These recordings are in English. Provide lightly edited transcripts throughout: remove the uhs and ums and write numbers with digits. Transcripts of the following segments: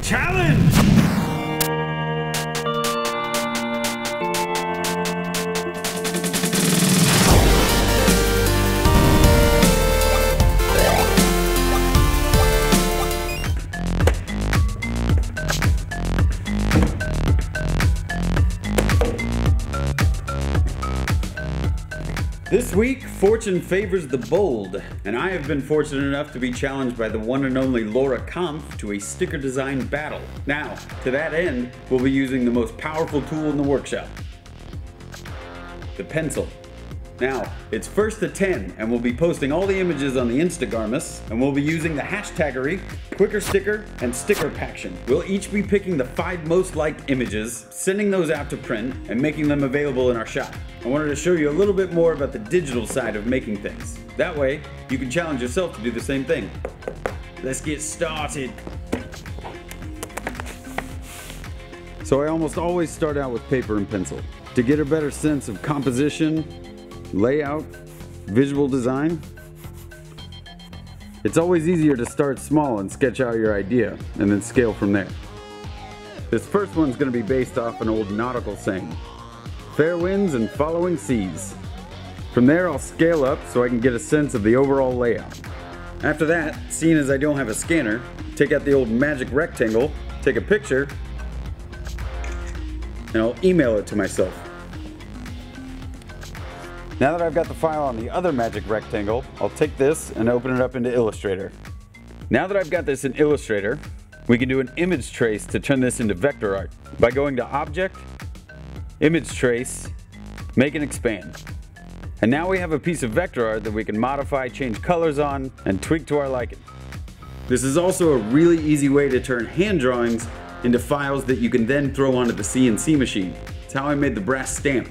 challenge! This week, fortune favors the bold, and I have been fortunate enough to be challenged by the one and only Kampf to a sticker design battle. Now, to that end, we'll be using the most powerful tool in the workshop, the pencil. Now, it's first to 10, and we'll be posting all the images on the Instagarmus, and we'll be using the hashtaggery, quicker sticker, and sticker paction. We'll each be picking the 5 most liked images, sending those out to print, and making them available in our shop. I wanted to show you a little bit more about the digital side of making things. That way, you can challenge yourself to do the same thing. Let's get started. So I almost always start out with paper and pencil. To get a better sense of composition, layout, visual design, it's always easier to start small and sketch out your idea and then scale from there. This first one's going to be based off an old nautical saying, fair winds and following seas. From there I'll scale up so I can get a sense of the overall layout. After that, seeing as I don't have a scanner, take out the old magic rectangle, take a picture, and I'll email it to myself. Now that I've got the file on the other magic rectangle, I'll take this and open it up into Illustrator. Now that I've got this in Illustrator, we can do an image trace to turn this into vector art by going to Object, Image Trace, Make and Expand. And now we have a piece of vector art that we can modify, change colors on, and tweak to our liking. This is also a really easy way to turn hand drawings into files that you can then throw onto the CNC machine. It's how I made the brass stamp.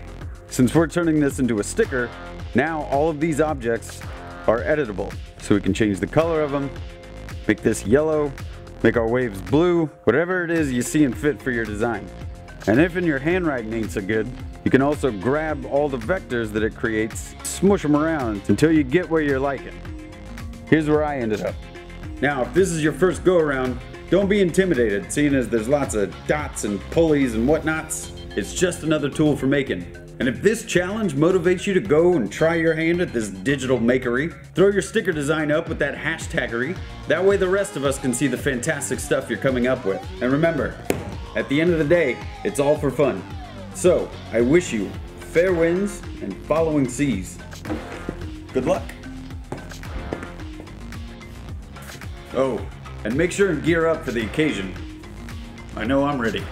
Since we're turning this into a sticker, now all of these objects are editable. So we can change the color of them, make this yellow, make our waves blue, whatever it is you see and fit for your design. And if in your handwriting ain't so good, you can also grab all the vectors that it creates, smush them around until you get where you're liking. Here's where I ended up. Now, if this is your first go around, don't be intimidated, seeing as there's lots of dots and pulleys and whatnots. It's just another tool for making. And if this challenge motivates you to go and try your hand at this digital makery, throw your sticker design up with that hashtaggery. That way the rest of us can see the fantastic stuff you're coming up with. And remember, at the end of the day, it's all for fun. So, I wish you fair winds and following seas. Good luck. Oh, and make sure and gear up for the occasion. I know I'm ready.